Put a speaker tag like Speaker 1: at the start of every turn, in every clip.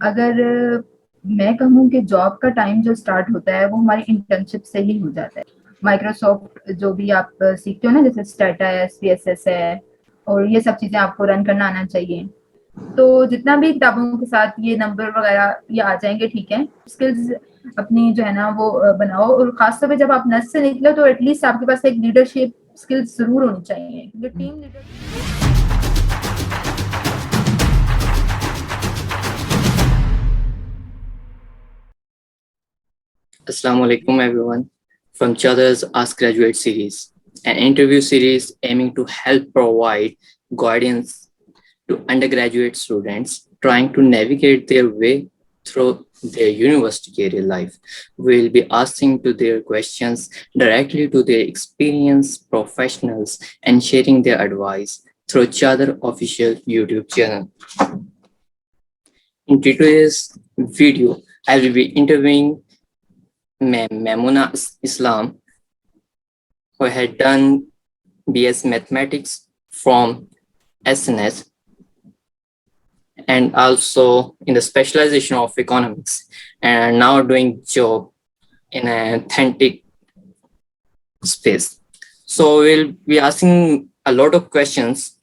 Speaker 1: अगर मैं कहूँ कि जॉब का टाइम जो स्टार्ट होता है वो हमारी इंटर्नशिप से ही हो जाता है। माइक्रोसॉफ्ट जो भी आप सीखते हो ना, जैसे स्टैटा है, एसपीएसएस है, और ये सब चीज़ें आपको रन करना आना चाहिए। तो जितना भी किताबों के साथ ये नंबर वगैरह ये आ जाएंगे, ठीक है। स्किल्स अपनी जो है ना वो बनाओ, और खासतौर पे जब आप नर्स से निकले तो एटलीस्ट आपके पास एक लीडरशिप स्किल्स जरूर होनी चाहिए, क्योंकि team leader.
Speaker 2: Assalamu alaikum everyone from Chadha's Ask Graduate series, an interview series aiming to help provide guidance to undergraduate students trying to navigate their way through their university career life. We'll be asking to their questions directly to their experienced professionals and sharing their advice through Chadar official YouTube channel. In today's video, I will be interviewing Memuna Islam, who had done BS Mathematics from SNS and also in the specialization of economics, and now doing job in an authentic space. So we'll be asking a lot of questions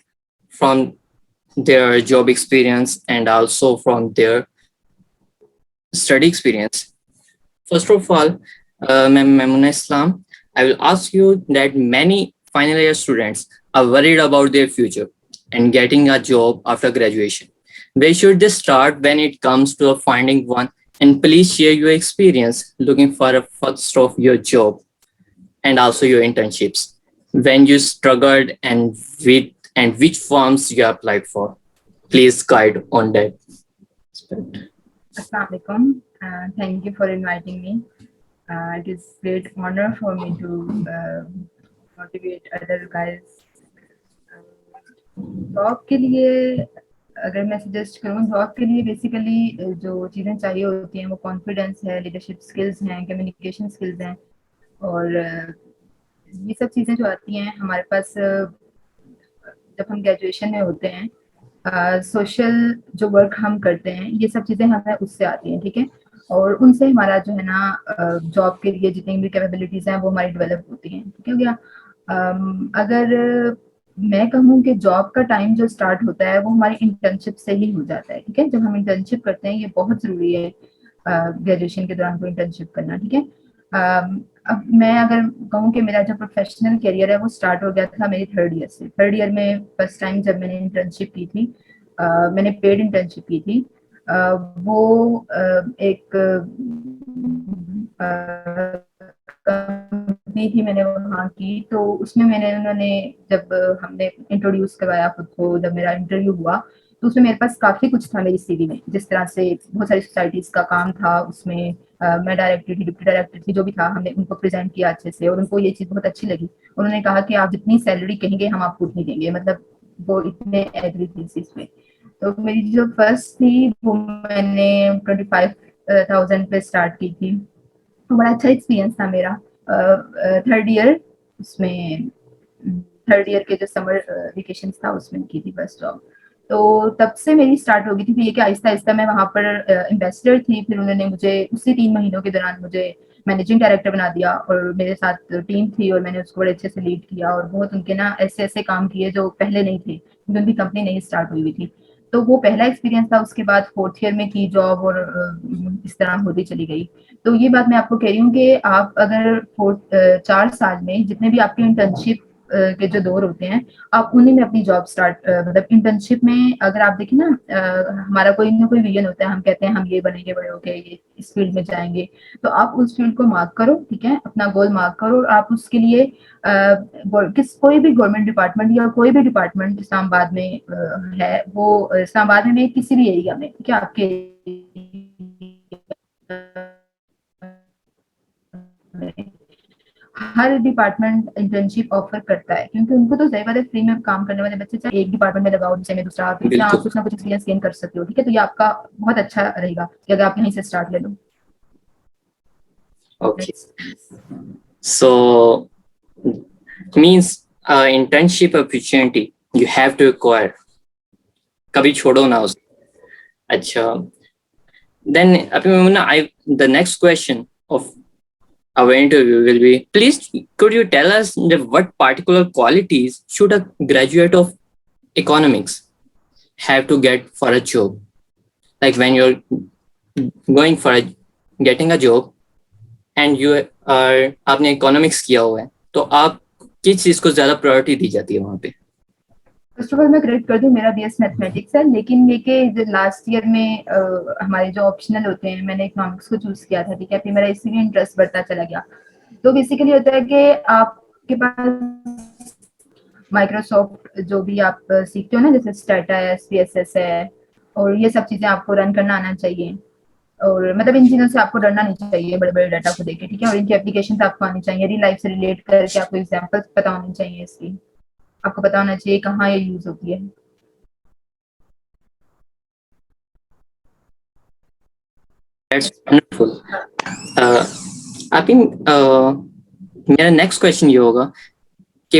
Speaker 2: from their job experience and also from their study experience. First of all, Memuna Islam, I will ask you that many final year students are worried about their future and getting a job after graduation. Where should they start when it comes to finding one? And please share your experience looking for a first of your job and also your internships. When you struggled and which firms you applied for. Please guide on that aspect.
Speaker 1: Assalamu alaikum. Thank you for inviting me. It is great honor for me to motivate other guys. Job के लिए अगर मैं suggest करूँ, job के लिए basically जो चीज़ें चाहिए होती हैं वो कॉन्फिडेंस है, लीडरशिप स्किल्स हैं, कम्युनिकेशन स्किल्स हैं, और ये सब चीज़ें जो आती हैं हमारे पास जब हम ग्रेजुएशन में होते हैं। सोशल जो वर्क हम करते हैं ये सब चीज़ें हमें उससे आती हैं, ठीक है। और उनसे हमारा जो है ना जॉब के लिए जितनी भी कैपेबिलिटीज़ हैं वो हमारी डेवलप होती हैं, ठीक है गया। अगर मैं कहूँ कि जॉब का टाइम जो स्टार्ट होता है वो हमारी इंटर्नशिप से ही हो जाता है, ठीक है। जब हम इंटर्नशिप करते हैं, ये बहुत ज़रूरी है ग्रेजुएशन के दौरान को इंटर्नशिप करना, ठीक है। अब मैं अगर कहूँ कि मेरा जो प्रोफेशनल करियर है वो स्टार्ट हो गया था मेरी थर्ड ईयर से। थर्ड ईयर में फर्स्ट टाइम जब मैंने इंटर्नशिप की थी, मैंने पेड इंटर्नशिप की थी। वो एक कंपनी थी, मैंने वहाँ की। तो उसमें उन्होंने जब हमने इंट्रोड्यूस करवाया खुद को, जब मेरा इंटरव्यू हुआ, तो उसमें मेरे पास काफ़ी कुछ था मेरी सीवी में। जिस तरह से बहुत सारी सोसाइटीज़ का काम था उसमें, मैं डायरेक्टर थी, डिप्टी डायरेक्टर थी, जो भी था हमने उनको प्रेजेंट किया अच्छे से, और उनको ये चीज़ बहुत अच्छी लगी। उन्होंने कहा कि आप जितनी सैलरी कहेंगे हम आपको उतनी देंगे, मतलब वो इतने एग्री थी इस चीज़ पे। तो मेरी जो फर्स्ट थी वो मैंने 25,000 पे स्टार्ट की थी। तो बड़ा अच्छा एक्सपीरियंस था मेरा। थर्ड ईयर उसमें थर्ड ईयर के जो समर वेकेशन था उसमें की थी फर्स्ट जॉब। तो तब से मेरी स्टार्ट हो गई थी। फिर ये कि आहिस्ता आहिस्ता मैं वहाँ पर एम्बेसडर थी। फिर उन्होंने मुझे उसी 3 महीनों के दौरान मुझे मैनेजिंग डायरेक्टर बना दिया, और मेरे साथ टीम थी और मैंने उसको बड़े अच्छे से लीड किया, और बहुत उनके ना ऐसे ऐसे काम किए जो पहले नहीं थे, क्योंकि उनकी कंपनी नहीं स्टार्ट हुई हुई थी। तो वो पहला एक्सपीरियंस था। उसके बाद फोर्थ ईयर में की जॉब, और इस तरह होती चली गई। तो ये बात मैं आपको कह रही हूँ कि आप अगर 4 साल में जितने भी आपके इंटर्नशिप के जो दौर होते हैं, आप उन्हीं में अपनी जॉब स्टार्ट मतलब इंटर्नशिप में अगर आप देखें ना, हमारा कोई ना कोई विजन होता है, हम कहते हैं हम ये बनेंगे बड़े होके, ये इस फील्ड में जाएंगे। तो आप उस फील्ड को मार्क करो, ठीक है, अपना गोल मार्क करो, और आप उसके लिए कोई भी गवर्नमेंट डिपार्टमेंट या कोई भी डिपार्टमेंट इस्लामाबाद में है, वो इस्लामाबाद में किसी भी एरिया में, ठीक है, आपके हर डिपार्टमेंट इंटर्नशिप ऑफर करता है, क्योंकि उनको तो जाहिर बात है फ्री में काम करने वाले बच्चे चाहे एक डिपार्टमेंट में लगाओ, दूसरे में दूसरा, तो इसमें आप कुछ ना कुछ एक्सपीरियंस गेन कर सकते हो, ठीक है। तो ये आपका बहुत अच्छा रहेगा कि अगर आप यहीं से स्टार्ट ले लो।
Speaker 2: Okay. So means internship opportunity you have to acquire. कभी छोड़ो ना उसे। अच्छा, then Abhimamuna, the next question of our interview will be, please could you tell us that what particular qualities should a graduate of economics have to get for a job? Like when you're going for getting a job and you are आपने economics किया हुआ है, तो आप किस चीज को ज्यादा प्रायोरिटी दी जाती है वहाँ पे?
Speaker 1: फर्स्ट ऑफ ऑल मैं क्रेडिट कर दूं, मेरा बीएस मैथमेटिक्स है, लेकिन ये कि जो लास्ट ईयर में हमारे जो ऑप्शनल होते हैं, मैंने इकोनॉमिक्स को चूज किया था, ठीक है, फिर मेरा इसीलिए इंटरेस्ट बढ़ता चला गया। तो बेसिकली होता है कि आपके पास माइक्रोसॉफ्ट जो भी आप सीखते हो ना, जैसे स्टाटा है, एसपीएसएस है, और ये सब चीजें आपको रन करना आना चाहिए। और मतलब इन चीजों से आपको डरना नहीं चाहिए, बड़े बड़े डाटा को देखे, ठीक है, और इनकी एप्लीकेशन आपको आनी चाहिए, रियल लाइफ से रिलेट करके आपको एग्जाम्पल्स पता होनी चाहिए, इसकी आपको पता होना चाहिए कहाँ ये यूज होती है।
Speaker 2: That's wonderful. I think मेरा नेक्स्ट क्वेश्चन ये होगा कि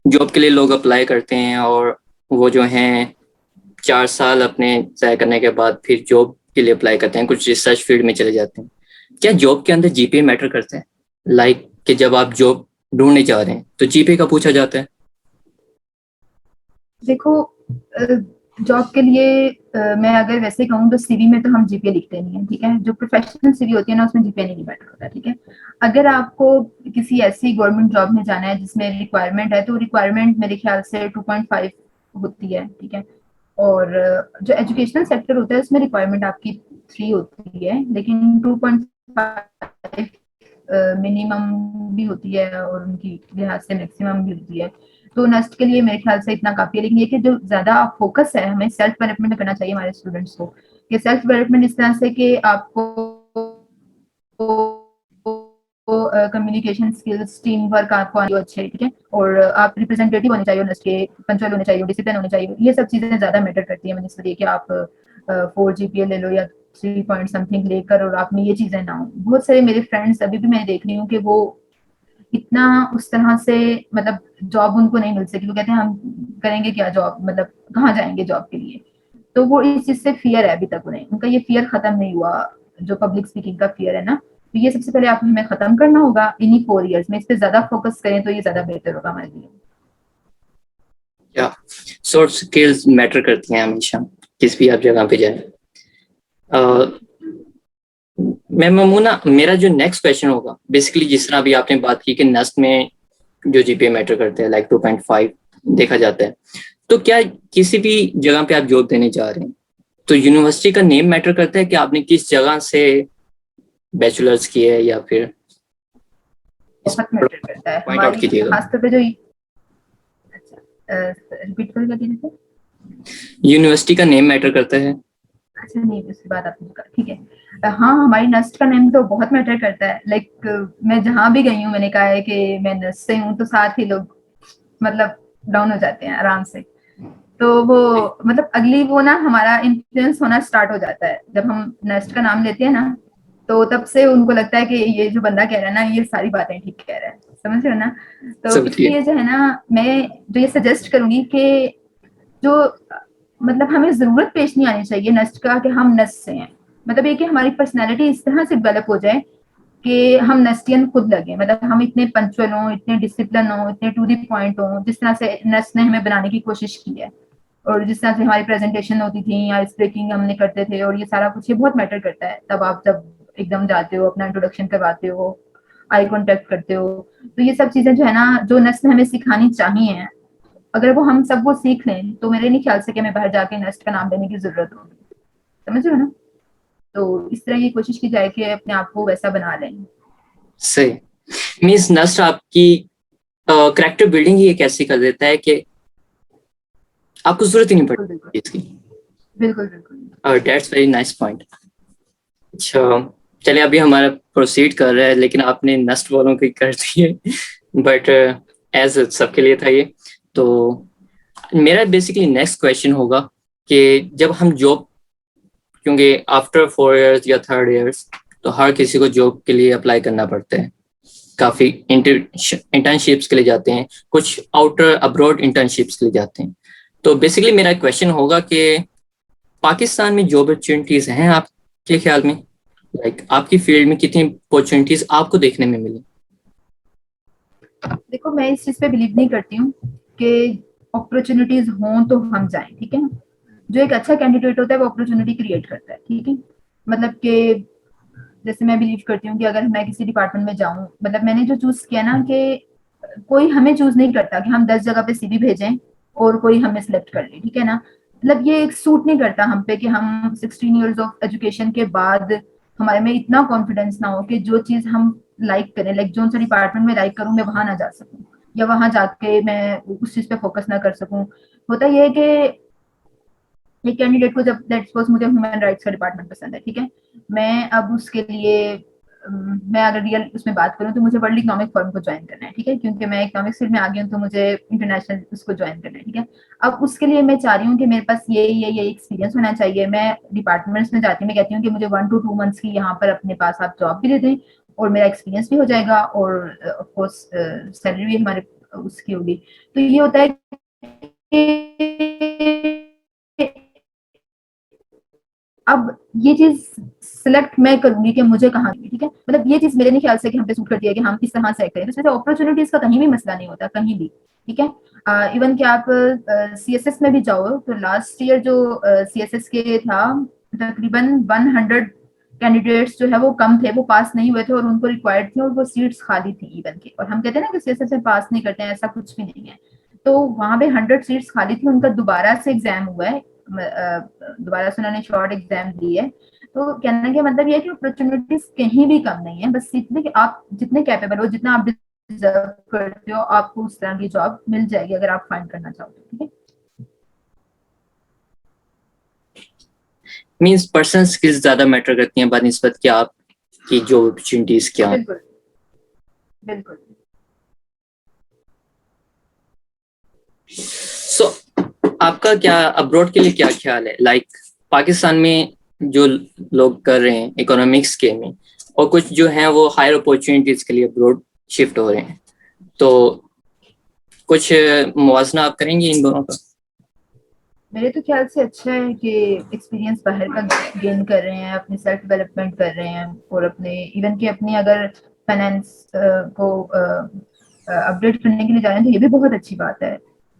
Speaker 2: जॉब के लिए लोग अप्लाई करते हैं और वो जो हैं 4 साल अपने तय करने के बाद फिर जॉब के लिए अप्लाई करते हैं, कुछ रिसर्च फील्ड में चले जाते हैं। क्या जॉब के अंदर जीपीए मैटर करता है? लाइक कि जब आप जॉब ढूंढने जा रहे हैं तो जीपीए का पूछा जाता है?
Speaker 1: देखो, जॉब के लिए मैं अगर वैसे कहूँ तो सीवी में तो हम जीपीए लिखते नहीं है, ठीक है, जो प्रोफेशनल सीवी होती है ना उसमें जीपीए नहीं मैटर होता, ठीक है। अगर आपको किसी ऐसी गवर्नमेंट जॉब में जाना है जिसमें रिक्वायरमेंट है, तो रिक्वायरमेंट मेरे ख्याल से 2.5 होती है, ठीक है। और जो एजुकेशनल सेक्टर होता है उसमें रिक्वायरमेंट आपकी 3 होती है, लेकिन 2.5 मिनिमम भी होती है और उनकी लिहाज से मैक्सिमम भी होती है। तो नस्ट के लिए मेरे ख्याल से इतना काफी है, लेकिन ये कि जो ज्यादा फोकस है हमें सेल्फ डेवलपमेंट करना चाहिए हमारे स्टूडेंट्स को, कि सेल्फ डेवलपमेंट इस तरह से कि आपको कम्युनिकेशन स्किल्स, टीम वर्क आपको आनी अच्छे, ठीक है, और आप रिप्रेजेंटेटिव होने चाहिए नस्ट के, पंचुअल होने चाहिए, डिसिप्लिन होने चाहिए, ये सब चीजें ज्यादा मैटर करती है। मैंने इसलिए कि आप 4 जीपीए ले लो या 3 पॉइंट समथिंग लेकर और आप में ये चीजें ना हो। बहुत सारे मेरे फ्रेंड्स अभी भी मैं देख रही हूँ कि वो इतना उस तरह से मतलब जॉब उनको नहीं मिल सकी, वो कहते हैं हम करेंगे क्या जॉब, मतलब कहाँ जाएंगे जॉब के लिए। तो वो इस चीज से फियर है अभी तक उन्हें, उनका ये फियर खत्म नहीं हुआ, जो पब्लिक स्पीकिंग का फियर है ना। तो ये सबसे पहले आप हमें खत्म करना होगा इन्हीं 4 इयर्स में, इस पे ज्यादा फोकस करें तो ये ज्यादा बेहतर होगा हमारे लिए।
Speaker 2: या सॉफ्ट स्किल्स मैटर करती हैं हमेशा किस भी आप जगह पे जाए। मैं ममूना, मेरा जो नेक्स्ट क्वेश्चन होगा, बेसिकली जिस तरह अभी आपने बात की कि नस्ट में जो जीपीए मैटर करते हैं, लाइक 2.5 देखा जाता है, तो क्या किसी भी जगह पे आप जॉब देने जा रहे हैं तो यूनिवर्सिटी का नेम मैटर करता है कि आपने किस जगह से बैचलर्स किए है, या फिर
Speaker 1: बहुत मैटर करता है
Speaker 2: पॉइंट आउट कीजिएगा।
Speaker 1: खासतौर पे जो रिपीट करेगा धीरे से।
Speaker 2: यूनिवर्सिटी का नेम मैटर करता है?
Speaker 1: अच्छा, नहीं उसके बाद आपने कहा, ठीक है। हाँ, हमारी नस्ट का नेम तो बहुत मैटर करता है। लाइक मैं जहाँ भी गई हूँ मैंने कहा है कि मैं नस्ट से हूँ, तो साथ ही लोग मतलब डाउन हो जाते हैं आराम से। तो वो मतलब अगली वो ना हमारा इन्फ्लुएंस होना स्टार्ट हो जाता है जब हम नस्ट का नाम लेते हैं ना, तो तब से उनको लगता है कि ये जो बंदा कह रहा है ना ये सारी बातें ठीक कह रहा है, समझ रहे हो ना। तो इसलिए जो है ना, मैं जो ये सजेस्ट करूंगी कि जो मतलब हमें जरूरत पेश नहीं आनी चाहिए नस्ट का कि हम नस्ट से हैं, मतलब ये कि हमारी पर्सनैलिटी इस तरह से डेवलप हो जाए कि हम नस्टियन खुद लगे, मतलब हम इतने पंचुअल हों, इतने डिसिप्लिन हों, इतने टू द पॉइंट हों, जिस तरह से नस्ट ने हमें बनाने की कोशिश की है, और जिस तरह से हमारी प्रेजेंटेशन होती थी या स्पीकिंग हमने करते थे, और ये सारा कुछ ये बहुत मैटर करता है। तब आप जब एकदम जाते हो अपना इंट्रोडक्शन करवाते हो, आई कॉन्टेक्ट करते हो, तो ये सब चीजें जो है ना जो नस्ट ने हमें सिखानी चाहिए, अगर वो हम सब वो सीख लें तो मेरे नहीं ख्याल से कि हमें बाहर जाके नस्ट का नाम लेने की जरूरत होगी, समझ रहे हो ना। तो इस तरह की कोशिश की जाए कि अपने आप को वैसा बना लें।
Speaker 2: सही। मींस नस्ट आपकी कैरेक्टर बिल्डिंग ही एक ऐसी कर देता है कि आपको जरूरत ही नहीं पड़ती इसकी।
Speaker 1: बिल्कुल बिल्कुल।
Speaker 2: That's very nice point. अच्छा, चलिए अभी हमारा प्रोसीड कर रहा है, लेकिन आपने नस्ट वालों को कर दिए, बट एज सबके लिए था ये। तो मेरा बेसिकली नेक्स्ट क्वेश्चन होगा कि जब हम जॉब, क्योंकि आफ्टर 4 इयर्स या 3rd इयर्स तो हर किसी को जॉब के लिए अप्लाई करना पड़ता है, काफी इंटर्नशिप्स के लिए जाते हैं, कुछ आउटर अब्रॉड इंटर्नशिप्स के लिए जाते हैं। तो बेसिकली मेरा क्वेश्चन होगा कि पाकिस्तान में जॉब अपॉर्चुनिटीज हैं आपके ख्याल में? लाइक आपकी फील्ड में कितनी अपॉर्चुनिटीज आपको देखने में मिली?
Speaker 1: देखो, मैं इस चीज पे बिलीव नहीं करती हूँ कि अपॉर्चुनिटीज हों तो हम जाएं, ठीक है। जो एक अच्छा कैंडिडेट होता है वो अपॉर्चुनिटी क्रिएट करता है, ठीक है। मतलब कि जैसे मैं बिलीव करती हूँ कि अगर मैं किसी डिपार्टमेंट में जाऊं, मतलब मैंने जो चूज किया ना, कि कोई हमें चूज नहीं करता कि हम 10 जगह पे सीवी भेजें और कोई हमें सिलेक्ट कर ले, ठीक है ना। मतलब ये एक सूट नहीं करता हम पे कि हम 16 इयर्स ऑफ एजुकेशन के बाद हमारे में इतना कॉन्फिडेंस ना हो कि जो चीज हम लाइक करें, लाइक जो सा डिपार्टमेंट में लाइक करूं, मैं वहां ना जा सकूं, या वहां जाके मैं उस चीज पे फोकस ना कर सकूं। होता यह है कि एक कैंडिडेट को, जब लेट्स सपोज मुझे ह्यूमन राइट्स का डिपार्टमेंट पसंद है, ठीक है, मैं अब उसके लिए मैं अगर रियल उसमें बात करूं तो मुझे वर्ल्ड इकोनॉमिक फोरम को ज्वाइन करना है, ठीक है, क्योंकि मैं इकोनॉमिक्स फील्ड में आ गई हूँ, तो मुझे इंटरनेशनल उसको ज्वाइन करना है, ठीक है। अब उसके लिए मैं चाह रही हूँ कि मेरे पास ये एक्सपीरियंस होना चाहिए। मैं डिपार्टमेंट्स में जाती हूँ, मैं कहती हूँ कि मुझे 1 to 2 months की यहाँ पर अपने पास आप जॉब भी दे दें और मेरा एक्सपीरियंस भी हो जाएगा, और ऑफकोर्स सैलरी भी हमारे उसकी होगी। तो ये होता है कि अब ये चीज सिलेक्ट मैं करूंगी कि मुझे कहाँ, ठीक है। मतलब ये चीज मेरे नहीं ख्याल से कि हम पे सूट करती है कि हम इस तरह सेलेक्ट करें, तो अपॉर्चुनिटीज का कहीं भी मसला नहीं होता, कहीं भी, ठीक है। इवन कि आप सीएसएस में भी जाओ तो लास्ट ईयर जो सीएसएस के था, तकरीबन 100 कैंडिडेट्स जो है वो कम थे, वो पास नहीं हुए थे और उनको रिक्वायर्ड थी और वो सीट्स खाली थी इवन की। और हम कहते हैं ना कि सीएसएस में पास नहीं करते हैं, ऐसा कुछ भी नहीं है। तो वहां पे 100 सीट्स खाली थी, उनका दोबारा से एग्जाम हुआ है, दोबारा से उन्होंने शॉर्ट एग्जाम दी है। तो कहने का मतलब ये है कि अपॉर्चुनिटीज कहीं भी कम नहीं है, बस इतने कि आप जितने कैपेबल हो, जितना आप डिजर्व करते हो, आपको उस तरह की जॉब मिल जाएगी अगर आप फाइंड करना चाहो तो, ठीक है।
Speaker 2: मींस पर्सनल स्किल्स ज्यादा मैटर करती हैं बनिस्बत कि आपकी जॉब अपॉर्चुनिटीज क्या हैं।
Speaker 1: बिल्कुल बिल्कुल।
Speaker 2: सो आपका क्या अब्रॉड के लिए क्या ख्याल है? लाइक पाकिस्तान में जो लोग कर रहे हैं इकोनॉमिक्स के में, और कुछ जो हैं वो हायर अपॉर्चुनिटीज के लिए अब्रॉड शिफ्ट हो रहे हैं, तो कुछ मुवाजना आप करेंगे इन दोनों का?
Speaker 1: मेरे तो ख्याल से अच्छा है कि एक्सपीरियंस बाहर का गेन कर रहे हैं, अपनी सेल्फ डेवलपमेंट कर रहे हैं, और अपने इवन की अपनी अगर फाइनेंस को अपडेट करने के लिए जा रहे हैं तो ये भी बहुत अच्छी बात है।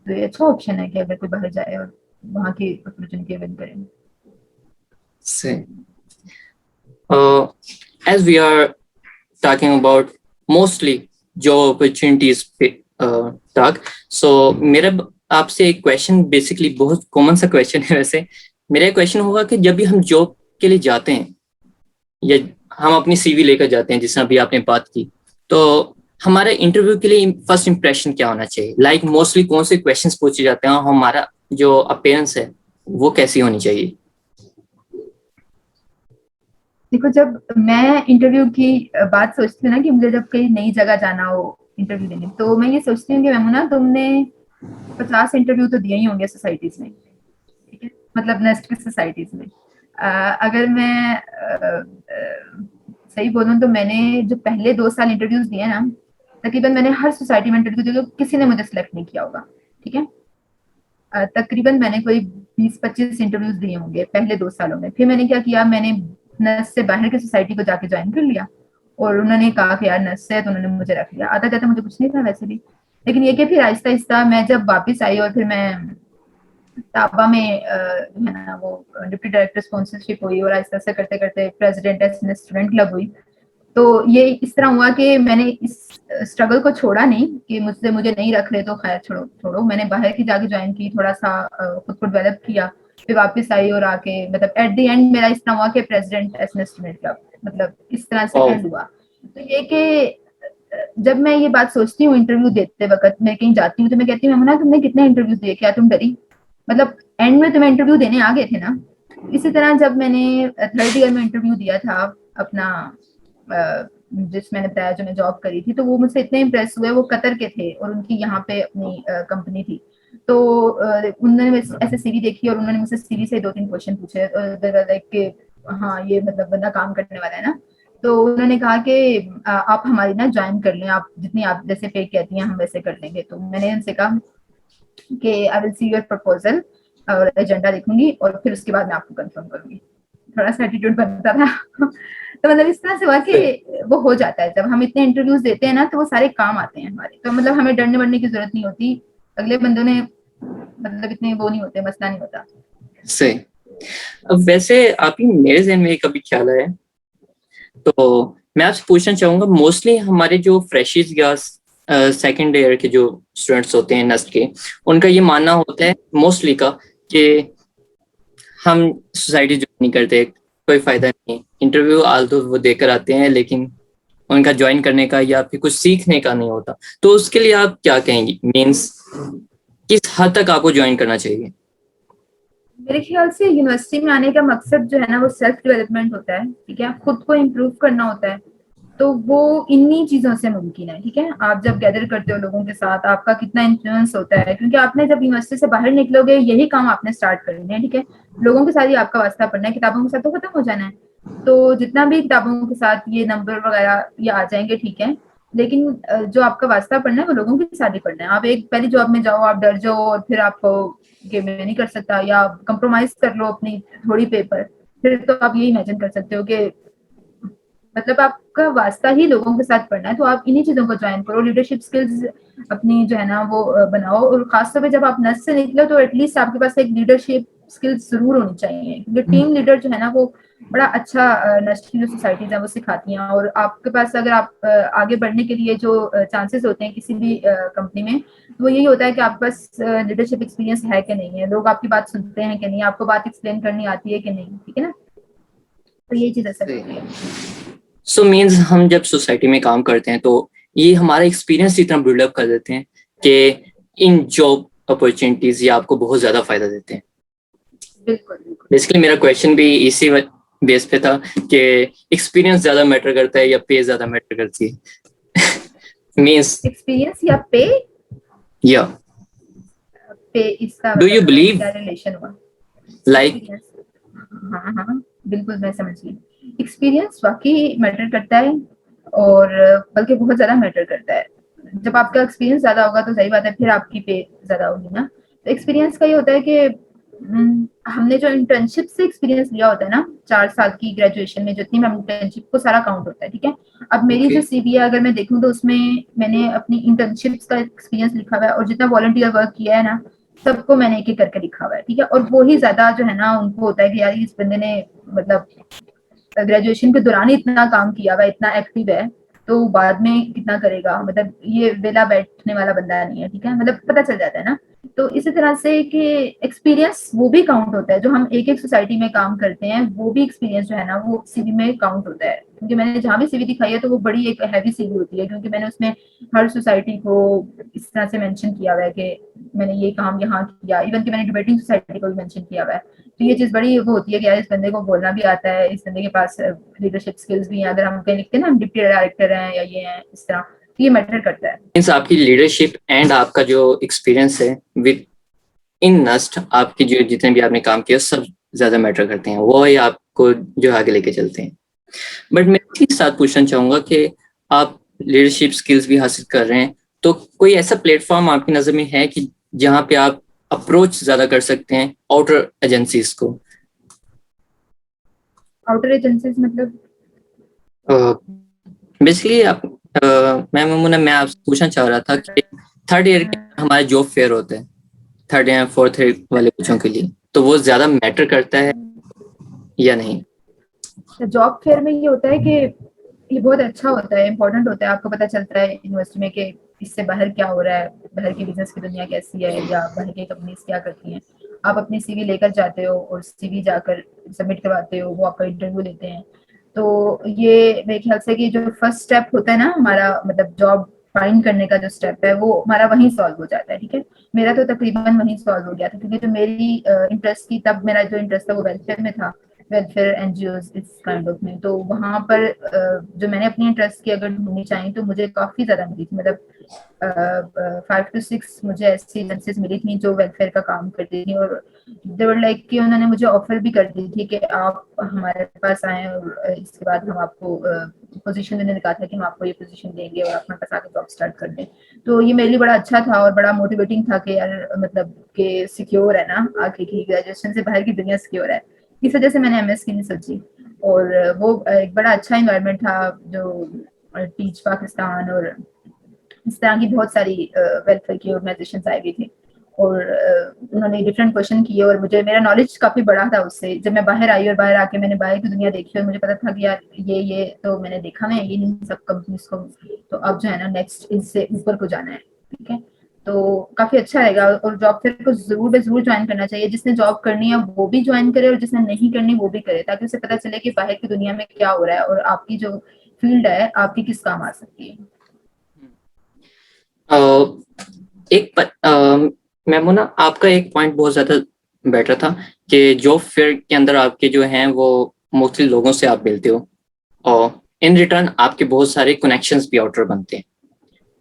Speaker 1: तो ये अच्छा ऑप्शन है कि अगर कोई बाहर जाए और वहाँ की अपॉर्चुनिटी अवेल करे।
Speaker 2: Same. As we are talking about mostly job opportunities talk, so मेरा आपसे एक क्वेश्चन, बेसिकली बहुत कॉमन सा क्वेश्चन है वैसे। मेरा क्वेश्चन होगा कि जब भी हम जॉब के लिए जाते हैं या हम अपनी सीवी लेकर जाते हैं, जिससे अभी आपने बात की, तो हमारे इंटरव्यू के लिए फर्स्ट इंप्रेशन क्या होना चाहिए? लाइक मोस्टली कौन से क्वेश्चंस पूछे जाते हैं और हमारा जो अपीयरेंस है वो कैसी होनी चाहिए?
Speaker 1: देखो, जब मैं इंटरव्यू की बात सोचती हूँ ना, कि मुझे जब कहीं नई जगह जाना हो इंटरव्यू देने, तो मैं ये सोचती हूँ कि मैमूना, तुमने 50 इंटरव्यू तो दिए ही होंगे सोसाइटीज में, ठीक है, मतलब नेस्ट की सोसाइटीज में। अगर मैं सही बोलूँ तो मैंने जो पहले 2 साल इंटरव्यूज दिए ना, तकरीबन मैंने हर सोसाइटी में इंटरव्यू दिया, तो किसी ने मुझे सिलेक्ट नहीं किया होगा, ठीक है। तकरीबन मैंने कोई 20-25 इंटरव्यूज दिए होंगे पहले 2 सालों में। फिर मैंने क्या किया, मैंने नर्स से बाहर की सोसाइटी को जाके ज्वाइन कर लिया, और उन्होंने कहा कि यार नर्स है, तो उन्होंने मुझे रख लिया। आता जाता मुझे कुछ नहीं था वैसे भी, लेकिन ये कि फिर आहिस्ता आहिस्ता मैं जब वापस आई और फिर मैं ताबा में है ना वो डिप्टी डायरेक्टर स्पॉन्सरशिप हुई, और आहिस्ता आहिस्ता करते करते प्रेसिडेंट एसएन स्टूडेंट क्लब हुई। तो ये इस तरह हुआ कि मैंने इस स्ट्रगल को छोड़ा नहीं कि मुझे नहीं रख रहे तो खैर छोड़ो छोड़ो। मैंने बाहर की जाके ज्वाइन की, थोड़ा सा खुद को डेवलप किया, फिर वापस आई और आके मतलब एट द एंड मेरा इस तरह हुआ कि प्रेसिडेंट एसएन स्टूडेंट क्लब, मतलब इस तरह से
Speaker 2: और
Speaker 1: एंड हुआ। तो ये कि जब मैं ये बात सोचती हूँ इंटरव्यू देते वक्त, मैं कहीं जाती हूँ तो मैं कहती हूँ ना, तुमने कितने इंटरव्यू दिए, क्या तुम डरी? मतलब एंड में तुम्हें इंटरव्यू देने आ गए थे ना। इसी तरह जब मैंने 3rd ईयर में इंटरव्यू दिया था अपना, जिस मैंने बताया जो मैं जॉब करी थी, तो वो मुझसे इतने इम्प्रेस हुए, वो कतर के थे और उनकी यहाँ पे अपनी कंपनी थी। तो उन्होंने ऐसे सीवी देखी और उन्होंने मुझसे सीवी से 2-3 क्वेश्चन पूछे, लाइक कि हाँ ये मतलब बंदा काम करने वाला है ना। तो उन्होंने कहा कि आप हमारी ना ज्वाइन कर लें, आप जितनी आप जैसे पे कहती हैं हम वैसे कर लेंगे। तो मैंने उनसे कहा कि I will see your proposal, और एजेंडा देखूंगी और फिर उसके बाद मैं आपको कंफर्म करूंगी। थोड़ा सा एटीट्यूड बनता था तो मतलब इस तरह से हुआ कि वो हो जाता है, जब हम इतने इंटरव्यूज देते हैं ना तो वो सारे काम आते हैं हमारे, तो मतलब हमें डरने वरने की जरूरत नहीं होती, अगले बंदों ने मतलब इतने वो नहीं होते, मसला नहीं होता।
Speaker 2: सही। अब वैसे आप ही मेरे जहन में कभी ख्याल आया, तो मैं आपसे पूछना चाहूंगा, मोस्टली हमारे जो फ्रेशर्स या सेकेंड ईयर के जो स्टूडेंट्स होते हैं नस्ट के, उनका ये मानना होता है मोस्टली का कि हम सोसाइटी ज्वाइन नहीं करते, कोई फायदा नहीं, इंटरव्यू आल तो वो देकर आते हैं लेकिन उनका ज्वाइन करने का या फिर कुछ सीखने का नहीं होता। तो उसके लिए आप क्या कहेंगी, मीन्स किस हद तक आपको ज्वाइन करना चाहिए?
Speaker 1: मेरे ख्याल से यूनिवर्सिटी में आने का मकसद जो है ना वो सेल्फ डेवलपमेंट होता है, ठीक है, खुद को इम्प्रूव करना होता है, तो वो इन्हीं चीजों से मुमकिन है, ठीक है। आप जब गैदर करते हो लोगों के साथ, आपका कितना इन्फ्लुएंस होता है, क्योंकि आपने जब यूनिवर्सिटी से बाहर निकलोगे यही काम आपने स्टार्ट करने हैं, ठीक है, लोगों के साथ ही आपका वास्ता पड़ना है, किताबों के साथ तो खत्म हो जाना है। तो जितना भी किताबों के साथ ये नंबर वगैरह ये आ जाएंगे, ठीक है, लेकिन जो आपका वास्ता पड़ना है वो लोगों के साथ ही पड़ना है। आप एक पहली जॉब में जाओ, आप डर जाओ और फिर आपको कि मैं नहीं कर सकता, या कंप्रोमाइज कर लो अपनी थोड़ी पे पर, फिर तो आप ये इमेजिन कर सकते हो कि मतलब आपका वास्ता ही लोगों के साथ पढ़ना है, तो आप इन्हीं चीजों को ज्वाइन करो, लीडरशिप स्किल्स अपनी जो है ना वो बनाओ, और खासतौर पे जब आप नर्स से निकलो तो एटलीस्ट आपके पास एक लीडरशिप स्किल्स जरूर होनी चाहिए, क्योंकि टीम लीडर जो है ना वो बड़ा अच्छा नर्स की जो सोसाइटीज है वो सिखाती हैं, और आपके पास अगर आप आगे बढ़ने के लिए जो चांसेस होते हैं किसी भी कंपनी में, तो वो यही होता है कि आपके पास लीडरशिप एक्सपीरियंस है कि नहीं है, लोग आपकी बात सुनते हैं कि नहीं, आपको बात एक्सप्लेन करनी आती है कि नहीं, ठीक है ना, तो ये चीज असर होती है।
Speaker 2: सो मीन्स हम जब सोसाइटी में काम करते हैं तो ये हमारा एक्सपीरियंस इतना बिल्डअप कर देते हैं कि इन जॉब अपॉर्चुनिटीज ये आपको बहुत ज्यादा फायदा देते हैं।
Speaker 1: बिल्कुल बिल्कुल।
Speaker 2: बेसिकली मेरा क्वेश्चन भी इसी बेस पे था कि एक्सपीरियंस ज्यादा मैटर करता है या पे ज्यादा मैटर करती है। मीन्स
Speaker 1: एक्सपीरियंस या पे?
Speaker 2: या
Speaker 1: पे इसका
Speaker 2: डू यू
Speaker 1: मतलब
Speaker 2: बिलीव
Speaker 1: क्या रिलेशन हुआ?
Speaker 2: लाइक?
Speaker 1: एक्सपीरियंस, हाँ हाँ बिल्कुल मैं समझ गई। एक्सपीरियंस वाकई मैटर करता है, और बल्कि बहुत ज्यादा मैटर करता है। जब आपका एक्सपीरियंस ज्यादा होगा तो सही बात है, फिर आपकी पे ज्यादा होगी ना। तो एक्सपीरियंस का ये होता है कि हमने जो इंटर्नशिप से एक्सपीरियंस लिया होता है ना, 4 साल की ग्रेजुएशन में जितनी हम इंटर्नशिप को सारा काउंट होता है, ठीक है। अब मेरी जो सीवी है अगर मैं देखूं तो उसमें मैंने अपनी इंटर्नशिप्स का एक्सपीरियंस लिखा हुआ है, और जितना वॉलंटियर वर्क किया है ना सबको मैंने एक एक करके लिखा हुआ है, ठीक है, और वो ही ज्यादा जो है ना उनको होता है कि यार इस बंदे ने मतलब ग्रेजुएशन के दौरान ही इतना काम किया हुआ है, इतना एक्टिव है, तो बाद में कितना करेगा, मतलब ये वेला बैठने वाला बंदा नहीं है, ठीक है, मतलब पता चल जाता है ना। तो इसी तरह से कि एक्सपीरियंस वो भी काउंट होता है, जो हम एक एक सोसाइटी में काम करते हैं वो भी एक्सपीरियंस जो है ना वो सीवी में काउंट होता है, क्योंकि मैंने जहाँ भी सीवी दिखाई है तो वो बड़ी एक हैवी सीवी होती है, क्योंकि मैंने उसमें हर सोसाइटी को इस तरह से मेंशन किया हुआ है कि मैंने ये काम यहाँ किया, इवन कि मैंने डिबेटिंग सोसाइटी को भी मेंशन किया हुआ है। तो ये चीज बड़ी वो होती है कि यार इस बंदे को बोलना भी आता है, इस बंदे के पास लीडरशिप स्किल्स भी हैं, अगर हम कहीं लिखते हैं ना हम डिप्टी डायरेक्टर हैं या ये हैं इस तरह, तो ये मैटर करता है।
Speaker 2: मीन्स आपकी लीडरशिप एंड आपका जो एक्सपीरियंस है विद इन नस्ट, आपके जो जितने भी आपने काम किया सब ज्यादा मैटर करते हैं, वो ही आपको जो आगे लेके चलते हैं। बट मैं इसी साथ पूछना चाहूंगा कि आप लीडरशिप स्किल्स भी हासिल कर रहे हैं, तो कोई ऐसा प्लेटफॉर्म आपकी नजर में है कि जहाँ पे आप अप्रोच ज्यादा कर सकते हैं आउटर एजेंसीज को?
Speaker 1: आउटर एजेंसीज मतलब?
Speaker 2: बेसिकली आप मैं आपसे पूछना चाह रहा था कि थर्ड ईयर के हमारे जॉब फेयर होते हैं, थर्ड या फोर्थ ईयर वाले बच्चों के लिए, तो वो ज्यादा मैटर करता है या नहीं?
Speaker 1: जॉब फेयर में ये होता है कि ये बहुत अच्छा होता है, इम्पोर्टेंट होता है, आपको पता चलता है यूनिवर्सिटी में कि इससे बाहर क्या हो रहा है, बाहर की बिजनेस की दुनिया कैसी है, या बाहर की कंपनीज क्या करती हैं। आप अपनी सीवी लेकर जाते हो और सीवी जाकर सबमिट करवाते हो, वो आपका इंटरव्यू लेते हैं। तो ये मेरे ख्याल से कि जो फर्स्ट स्टेप होता है ना हमारा, मतलब जॉब फाइंड करने का जो स्टेप है वो हमारा वहीं सॉल्व हो जाता है, ठीक है। मेरा तो तकरीबन वहीं सॉल्व हो गया था, क्योंकि जो मेरी इंटरेस्ट थी, तब मेरा जो इंटरेस्ट था वो वेलफेयर में था, वेलफेयर एनजीओज इस काइंड ऑफ में। तो वहां पर जो मैंने अपनी इंटरेस्ट की अगर ढूंढनी चाहिए तो मुझे काफी ज्यादा मिली थी, मतलब 5 to 6 मुझे ऐसी एजेंसीज मिली थी जो वेलफेयर का काम करती थी, और दे वर लाइक कि उन्होंने मुझे ऑफर भी कर दी थी कि आप हमारे पास आए और इसके बाद हम आपको पोजीशन देने कहा था कि हम आपको ये पोजीशन देंगे और आप हमारे पास आके जॉब स्टार्ट कर दें। तो ये मेरे लिए बड़ा अच्छा था और बड़ा मोटिवेटिंग था कि यार मतलब कि सिक्योर है ना, आगे की ग्रेजुएशन से बाहर की दुनिया सिक्योर है। इस वजह से मैंने एमएस की नहीं सोची। और वो एक बड़ा अच्छा इन्वायरमेंट था, जो टीच पाकिस्तान और इस तरह की बहुत सारी वेलफेयर की ऑर्गेनाइजेशंस आई हुई थी, और उन्होंने डिफरेंट क्वेश्चन किए और मुझे मेरा नॉलेज काफी बड़ा था उससे। जब मैं बाहर आई और बाहर आके मैंने बाहर की दुनिया देखी और मुझे पता था कि यार ये तो मैंने देखा मैं ये नहीं सब कंपनीज को, तो अब जो है ना नेक्स्ट इससे ऊपर को जाना है। ठीक है, तो काफी अच्छा रहेगा और जॉब फेयर को जरूर ज्वाइन करना चाहिए। जिसने जॉब करनी है वो भी ज्वाइन करे और जिसने नहीं करनी वो भी करे, ताकि उसे पता चले कि बाहर की दुनिया में क्या हो रहा है और आपकी जो फील्ड है आपकी किस काम आ सकती है।
Speaker 2: मैमूना, आपका एक पॉइंट बहुत ज्यादा बेटर था कि जॉब फेयर के अंदर आपके जो हैं वो मोस्टली लोगों से आप मिलते हो और इन रिटर्न आपके बहुत सारे कनेक्शंस भी आउटर बनते हैं।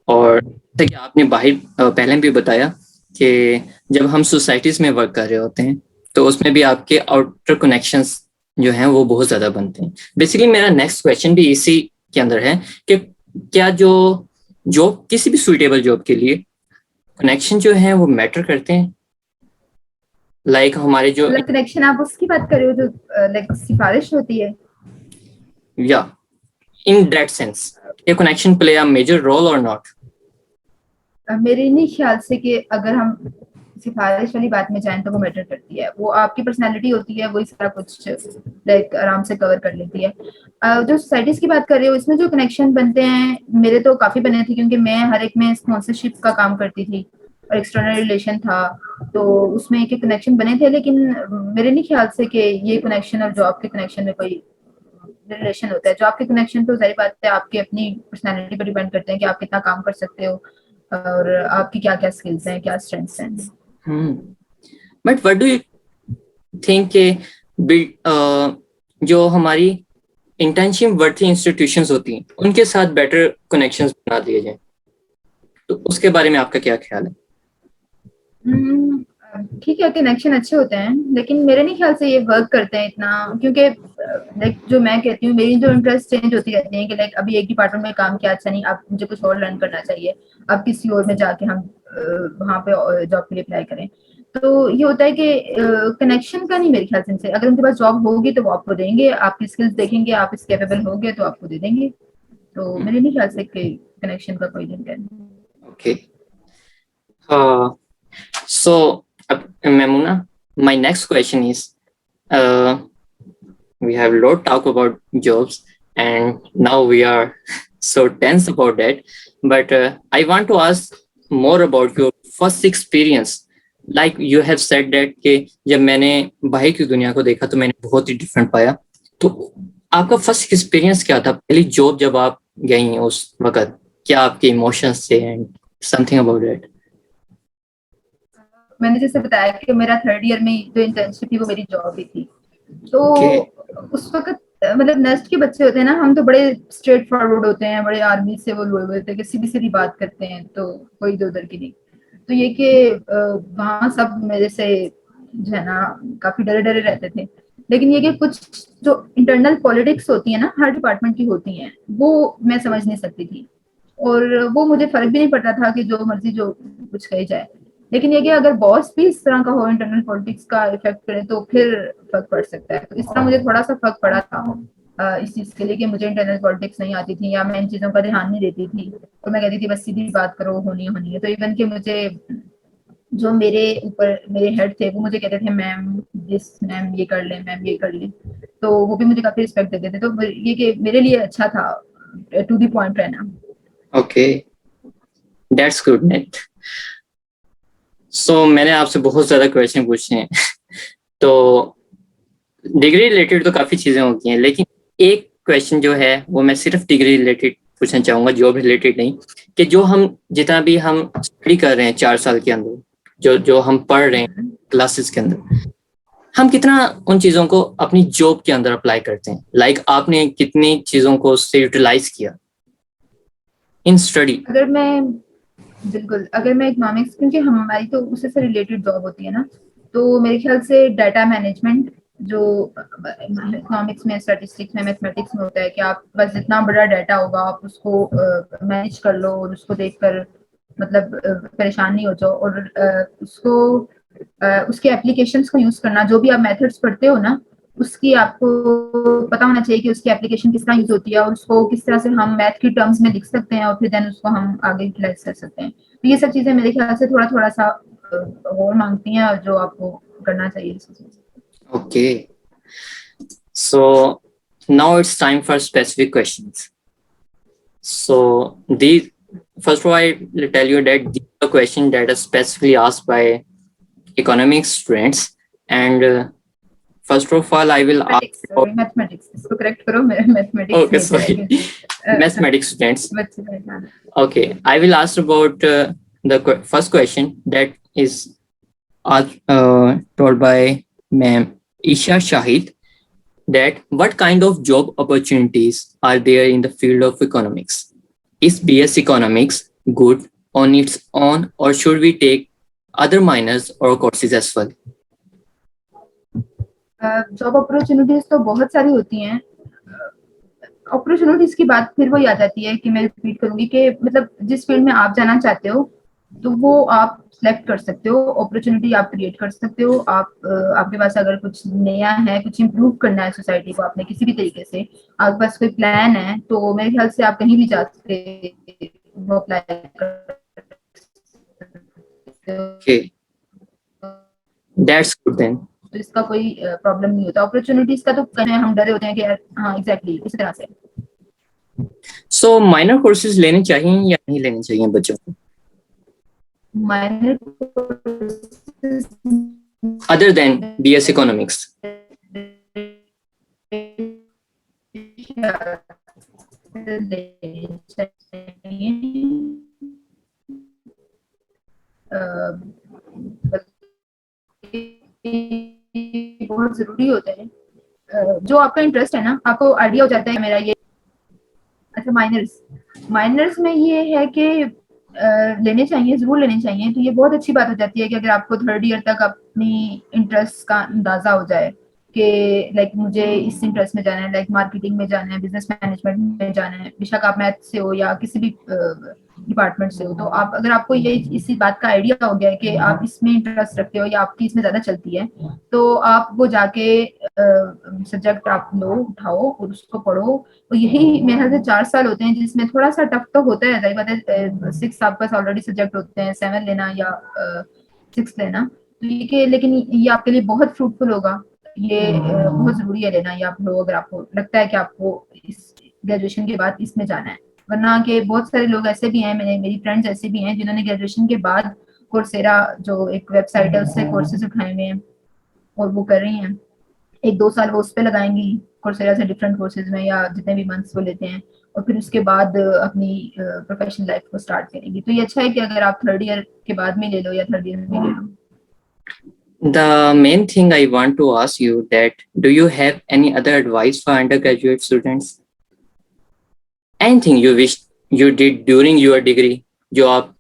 Speaker 2: और जैसे कि आपने बाहर पहले भी बताया कि जब हम सोसाइटीज में वर्क कर रहे होते हैं तो उसमें भी आपके आउटर कनेक्शंस जो हैं वो बहुत ज्यादा बनते हैं। बेसिकली मेरा नेक्स्ट क्वेश्चन भी इसी के अंदर है कि क्या जो जॉब किसी भी सुइटेबल जॉब के लिए कनेक्शन जो है वो मैटर करते हैं? लाइक हमारे जो
Speaker 1: कनेक्शन आप उसकी बात कर रहे हो जो लाइक सिफारिश होती है?
Speaker 2: या इन दैट सेंस ये connection play a major role और नॉट?
Speaker 1: मेरे नहीं ख्याल से कि अगर हम सिफारिश वाली बात में जाएं तो वो मैटर करती है। वो आपकी पर्सनालिटी होती है, वही सारा कुछ लाइक आराम से कवर कर लेती है। जो सोसाइटीज की बात कर रही हो इसमें जो कनेक्शन बनते हैं मेरे तो काफी बने थे, क्योंकि मैं हर एक में स्पॉन्सरशिप का काम करती थी और एक्सटर्नल रिलेशन था, तो उसमें एक कनेक्शन बने थे। लेकिन मेरे नहीं ख्याल से कि ये कनेक्शन और जॉब के कनेक्शन में कोई रिलेशन होता है। जॉब के कनेक्शन तो जाहिर बात है आपकी अपनी पर्सनालिटी पर डिपेंड करते हैं कि आप कितना काम कर सकते हो और आपकी क्या क्या स्किल्स हैं, क्या स्ट्रेंथ्स हैं।
Speaker 2: But what do you think जो हमारी इंटर्नशिप वर्थी इंस्टीट्यूशंस होती हैं उनके साथ बेटर कनेक्शंस बना दिए जाए, तो उसके बारे में आपका क्या ख्याल है?
Speaker 1: ठीक है, कनेक्शन अच्छे होते हैं लेकिन मेरे नहीं ख्याल से ये वर्क करते हैं इतना, क्योंकि लाइक जो मैं कहती हूँ मेरी जो इंटरेस्ट चेंज होती रहती है कि लाइक अभी एक डिपार्टमेंट में काम किया अच्छा नहीं, अब मुझे कुछ और लर्न करना चाहिए, अब किसी और में जाके हम वहाँ पे जॉब के लिए अप्लाई करें। तो ये होता है कि कनेक्शन का नहीं मेरे ख्याल से इनसे, अगर उनके पास जॉब होगी तो वो आपको देंगे, आपकी स्किल्स देखेंगे, आप इस कैपेबल होगे तो आपको दे देंगे। तो मेरे नहीं ख्याल से कनेक्शन का कोई लिंक है।
Speaker 2: Okay, so Memuna, my next question is, we have a lot talk about jobs and now we are so tense about that, but I want to ask more about your first experience. Like you have said that कि जब मैंने बाहर की दुनिया को देखा तो मैंने बहुत ही डिफरेंट पाया, तो आपका फर्स्ट एक्सपीरियंस क्या था? पहली जॉब जब आप गई उस वक्त क्या आपके इमोशंस थे एंड समथिंग अबाउट दैट?
Speaker 1: मैंने जैसे बताया कि मेरा 3rd ईयर में जो इंटर्नशिप थी वो मेरी जॉब ही थी। तो उस वक्त मतलब नेस्ट के बच्चे होते हैं ना, हम तो बड़े स्ट्रेट फॉरवर्ड होते हैं, बड़े आर्मी से वो लोग होते हैं कि सीधी सीधी बात करते हैं, तो कोई इधर उधर की नहीं। तो ये कि वहाँ सब मेरे से जो है ना काफी डरे डरे रहते थे। लेकिन ये कि कुछ जो इंटरनल पॉलिटिक्स होती है ना हर डिपार्टमेंट की होती हैं, वो मैं समझ नहीं सकती थी, और वो मुझे फर्क भी नहीं पड़ता था कि जो मर्जी जो कुछ कही जाए। लेकिन ये कि अगर बॉस भी इस तरह का हो, इंटरनल पॉलिटिक्स का इफेक्ट करे, तो फिर फर्क पड़ सकता है। तो इस तरह मुझे थोड़ा सा फर्क पड़ा था इस चीज के लिए कि मुझे इंटरनल पॉलिटिक्स नहीं आती थी या मैं इन चीजों का ध्यान नहीं देती थी। तो मैं कहती थी बस सीधी बात करो, होनी है। तो इवन कि मुझे जो मेरे ऊपर मेरे हेड थे वो मुझे कहते थे मैम दिस, मैम ये कर ले, मैम ये कर ले, तो वो भी मुझे काफी रिस्पेक्ट देते थे। तो ये कि मेरे लिए अच्छा था टू द पॉइंट रहना।
Speaker 2: Okay, that's good net. So मैंने आपसे बहुत ज्यादा क्वेश्चन पूछे हैं तो डिग्री रिलेटेड तो काफी चीजें होती हैं, लेकिन एक क्वेश्चन जो है वो मैं सिर्फ डिग्री रिलेटेड पूछना चाहूंगा, जॉब रिलेटेड नहीं, कि जो हम जितना भी हम स्टडी कर रहे हैं 4 साल के अंदर, जो जो हम पढ़ रहे हैं क्लासेस के अंदर, हम कितना उन चीजों को अपनी जॉब के अंदर अप्लाई करते हैं? लाइक आपने कितनी चीजों को उससे यूटिलाइज किया इन स्टडी?
Speaker 1: अगर मैं इकोनॉमिक्स, क्योंकि हमारी तो उससे से रिलेटेड जॉब होती है ना, तो मेरे ख्याल से डाटा मैनेजमेंट जो इकोनॉमिक्स में, स्टैटिस्टिक्स में, मैथमेटिक्स में होता है कि आप बस जितना बड़ा डाटा होगा आप उसको मैनेज कर लो और उसको देखकर मतलब परेशान नहीं हो जाओ, और उसको उसके एप्लीकेशंस को यूज करना, जो भी आप मेथड्स पढ़ते हो ना, उसकी आपको पता होना चाहिए कि उसकी एप्लीकेशन किस तरह यूज होती है और उसको किस तरह से हम मैथ की टर्म्स में लिख सकते हैं और फिर देन उसको हम आगे यूटिलाइज कर सकते हैं। तो ये सब चीजें मेरे ख्याल से थोड़ा थोड़ा सा और मांगती हैं, और जो आपको करना चाहिए।
Speaker 2: Okay, so now it's time for specific questions. So these, first of all, I will tell you that these are questions that are specifically asked by economics students. And first of all, I will ask about
Speaker 1: mathematics, इसको correct करो, मेरा mathematics
Speaker 2: okay, sorry, mathematics students. Okay, I will ask about the first question that is told by Ma'am Isha Shahid, that what kind of job opportunities are there in the field of economics? Is BS Economics good on its own, or should we take other minors or courses as well?
Speaker 1: Job opportunities तो बहुत सारी होती हैं। Opportunities की बात फिर वही आ जाती है कि मैं रिपीट करूंगी कि मतलब जिस फील्ड में आप जाना चाहते हो तो वो आप सिलेक्ट कर सकते हो, अपॉर्चुनिटी आप क्रिएट कर सकते हो। आपके पास अगर कुछ नया है, कुछ इम्प्रूव करना है सोसाइटी को आपने किसी भी तरीके से, आपके पास कोई प्लान है, तो मेरे ख्याल से आप कहीं भी जा सकते वो अप्लाई कर सकते हो।
Speaker 2: Okay, that's good then.
Speaker 1: तो इसका कोई प्रॉब्लम नहीं होता। अपॉर्चुनिटीज का तो कहीं हम डरे होते हैं कि यार, हाँ एग्जैक्टली इसी तरह से।
Speaker 2: So minor courses लेने चाहिए या नहीं लेने चाहिए बच्चों को?
Speaker 1: Minor
Speaker 2: Other than BS Economics.
Speaker 1: बहुत जरूरी होता है। जो आपका इंटरेस्ट है ना, आपको आइडिया हो जाता है मेरा ये। अच्छा, माइनर्स में ये है कि लेने चाहिए, जरूर लेने चाहिए। तो ये बहुत अच्छी बात हो जाती है कि अगर आपको थर्ड ईयर तक अपनी इंटरेस्ट का अंदाजा हो जाए कि लाइक मुझे इस इंटरेस्ट में जाना है, लाइक मार्केटिंग में जाना है, बिजनेस मैनेजमेंट में जाना है, बेशक आप मैथ से हो या किसी भी डिपार्टमेंट से हो, तो आप अगर आपको ये इसी बात का आइडिया हो गया है कि आप इसमें इंटरेस्ट रखते हो या आपकी इसमें ज्यादा चलती है, तो आप वो जाके सब्जेक्ट आप लो, उठाओ और उसको पढ़ो। तो यही मेरे ख्याल से 4 साल होते हैं जिसमें थोड़ा सा टफ तो होता है, बात है। 6 आपके पास ऑलरेडी सब्जेक्ट होते हैं, 7 लेना या 6 लेना, तो ये कि लेकिन ये आपके लिए बहुत फ्रूटफुल होगा। ये बहुत जरूरी है लेना, ये आप लो अगर आपको लगता है कि आपको इस ग्रेजुएशन के बाद इसमें जाना है। वरना के बहुत सारे लोग ऐसे भी हैं, मेरी फ्रेंड्स ऐसे भी हैं जिन्होंने ग्रेजुएशन के बाद कोर्सेरा जो एक वेबसाइट है उससे कोर्सेज उठाए हुए हैं और वो कर रही हैं। 1-2 साल वो उस पे लगाएंगी कोर्सेरा से डिफरेंट कोर्सेज में या जितने भी मंथ्स वो लेते हैं, और फिर उसके बाद अपनी प्रोफेशनल लाइफ को स्टार्ट करेंगी। तो ये अच्छा है कि अगर आप थर्ड ईयर के बाद में ले लो या थर्ड ईयर में ले लो।
Speaker 2: The main thing I want to ask you that, do you have any other advice for undergraduate students? Anything you wish you did during your degree जो आप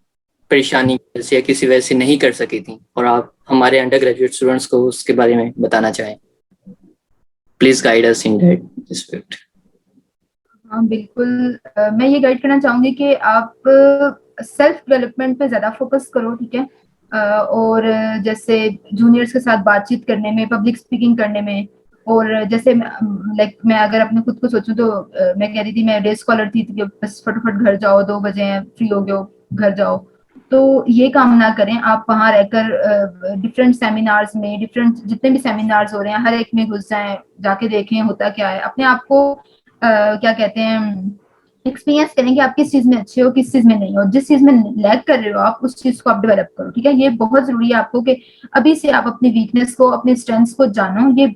Speaker 2: परेशानी से या किसी वजह से नहीं कर सकी थी और आप हमारे अंडरग्रेजुएट स्टूडेंट्स को उसके बारे में बताना चाहें? Please guide us in that respect.
Speaker 1: हाँ बिल्कुल, मैं ये गाइड करना चाहूंगी कि आप सेल्फ डेवलपमेंट पे ज्यादा फोकस करो, ठीक है। और जैसे जूनियर्स के साथ बातचीत करने में, पब्लिक स्पीकिंग करने में, और जैसे लाइक मैं अगर अपने खुद को सोचूं तो मैं कह रही थी मैं डे स्कॉलर थी कि बस फटाफट घर जाओ, 2 बजे हैं, फ्री हो गए हो, घर जाओ। तो ये काम ना करें, आप वहां रहकर डिफरेंट सेमिनार्स में, डिफरेंट जितने भी सेमिनार्स हो रहे हैं हर एक में घुस जाएं, जाके देखें होता क्या है, अपने आप को क्या कहते हैं एक्सपीरियंस करें कि आप किस चीज में अच्छे हो, किस चीज में नहीं हो, जिस चीज में लैग कर रहे हो आप उस चीज को आप डेवलप करो, ठीक है। ये बहुत जरूरी है आपको कि अभी से आप अपनी वीकनेस को, अपनी स्ट्रेंथ्स को जानो। ये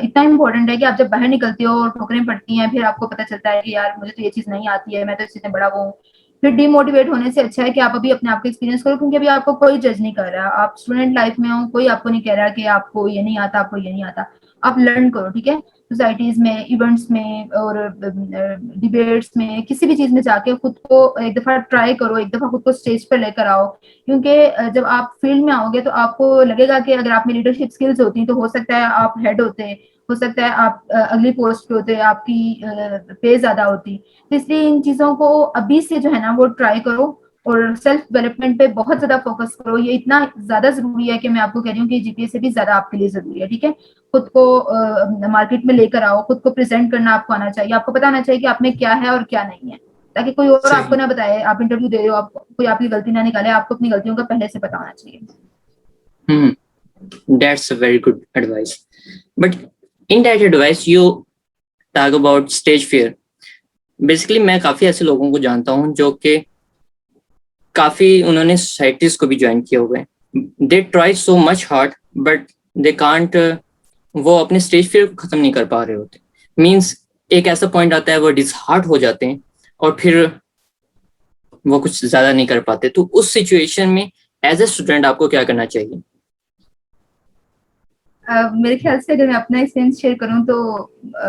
Speaker 1: इतना इंपॉर्टेंट है कि आप जब बाहर निकलते हो और ठोकरें पड़ती हैं, फिर आपको पता चलता है कि यार मुझे तो ये चीज नहीं आती है, मैं तो इस चीज में बड़ा वो हूँ, फिर डिमोटिवेट होने से अच्छा है कि आप अभी अपने आप का एक्सपीरियंस करो, क्योंकि अभी आपको कोई जज नहीं कर रहा। आप स्टूडेंट लाइफ में हो, कोई आपको नहीं कह रहा कि आपको ये नहीं आता, आपको ये नहीं आता। आप लर्न करो, ठीक है, सोसाइटीज में, इवेंट्स में और डिबेट्स में, किसी भी चीज में जाके खुद को एक दफा ट्राई करो, एक दफा खुद को स्टेज पर लेकर आओ। क्योंकि जब आप फील्ड में आओगे तो आपको लगेगा कि अगर आप में लीडरशिप स्किल्स होती तो हो सकता है आप हेड होते, हो सकता है आप अगली पोस्ट पे होते, आपकी पे ज्यादा होती। तो इसलिए इन चीजों को अभी से जो है ना वो ट्राई करो, और सेल्फ डेवलपमेंट पे बहुत ज्यादा फोकस करो। ये इतना ज्यादा जरूरी है कि मैं आपको कह रही हूँ कि जीपीए से भी ज्यादा आपके लिए जरूरी है, ठीक है। खुद को मार्केट में लेकर आओ, खुद को प्रेजेंट करना आपको आना चाहिए, आपको पता होना चाहिए कि आप में क्या है और क्या नहीं है, ताकि कोई और आपको
Speaker 2: सही।
Speaker 1: ना बताए। आप इंटरव्यू दे रहे हो, आप कोई आपकी गलती ना निकाले, आपको अपनी गलतियों का पहले से पता होना चाहिए।
Speaker 2: That's a very good advice. But in that advice, you talk about stage fear. Basically, मैं काफी ऐसे लोगों को जानता हूँ जो कि काफी उन्होंने सोसाइटीज को भी ज्वाइन किया हुआ है। They try so much hard but they can't, वो अपने स्टेज फियर को खत्म नहीं कर पा रहे होते। मीन्स एक ऐसा पॉइंट आता है वो डिसहार्ट हो जाते हैं और फिर वो कुछ ज्यादा नहीं कर पाते। तो उस सिचुएशन में एज ए स्टूडेंट आपको क्या करना चाहिए?
Speaker 1: मेरे ख्याल से अगर मैं अपना एक्सपीरियंस शेयर करूं तो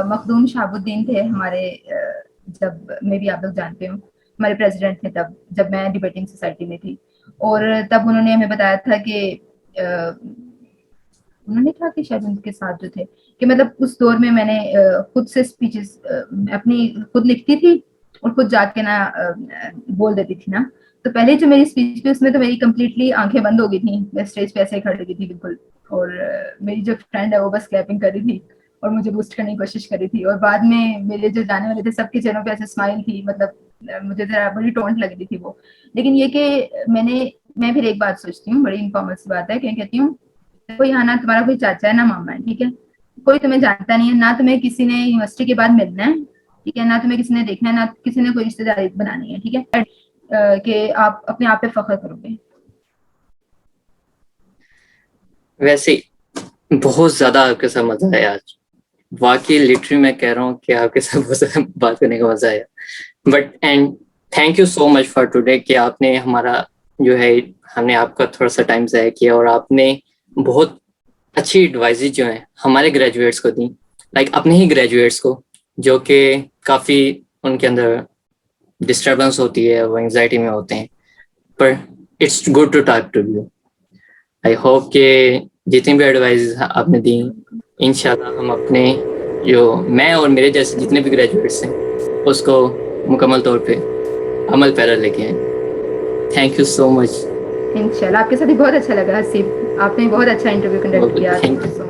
Speaker 1: मखदूम शहाबुद्दीन थे हमारे, जब मे भी आप लोग जानते हो, हमारे प्रेसिडेंट थे तब जब मैं डिबेटिंग सोसाइटी में थी। और तब उन्होंने हमें बताया था कि उन्होंने कहा कि शायद उनके साथ जो थे कि मतलब उस दौर में मैंने खुद से स्पीचेस अपनी खुद लिखती थी और खुद जाके ना बोल देती थी ना। तो पहले जो मेरी स्पीच थी उसमें तो मेरी कंप्लीटली आंखें बंद हो गई थी, मैं स्टेज पे ऐसे खड़ी थी बिल्कुल। और मेरी जो फ्रेंड है वो बस क्लैपिंग कर रही थी और मुझे बूस्ट करने की कोशिश कर रही थी। और बाद में मेरे जो जाने वाले थे सबके चेहरों पे ऐसे स्माइल थी, मतलब मुझे जरा बड़ी टोंट लग रही थी वो। लेकिन ये कि मैं फिर एक बात सोचती हूँ, बड़ी इनफॉर्मल सी बात है, क्या कहती हूँ, कोई यहाँ ना तुम्हारा कोई चाचा है ना मामा है, ठीक है। कोई तुम्हें जानता नहीं है, ना तुम्हें किसी ने यूनिवर्सिटी के बाद मिलना है, ठीक है, ना तुम्हें किसी ने देखना है, ना किसी ने कोई रिश्तेदारी बनानी है, ठीक है। कि आप अपने आप पे फख्र करोगे।
Speaker 2: वैसे बहुत ज्यादा आपके साथ मजा आया आज, वाकई लिटरली मैं कह रहा हूँ कि आपके साथ बहुत ज्यादा बात करने का मजा आया। But and thank you so much for today कि आपने हमारा जो है, हमने आपका थोड़ा सा टाइम ज़ाया किया और आपने बहुत अच्छी एडवाइजेज जो है हमारे ग्रेजुएट्स को दी, लाइक अपने ही ग्रेजुएट्स को जो कि काफ़ी उनके अंदर डिस्टर्बेंस होती है, वो एंजाइटी में होते हैं। पर it's good to talk to you. I hope कि जितनी भी एडवाइस आपने दी, इंशाल्लाह हम अपने जो मैं और मेरे जैसे जितने भी ग्रेजुएट्स हैं उसको मुकम्मल तौर पे अमल पैरा लेके आए। Thank you so much.
Speaker 1: इंशाल्लाह आपके साथ भी बहुत अच्छा लगा हसीब, आपने बहुत अच्छा इंटरव्यू कंडक्ट किया।
Speaker 2: Thank you.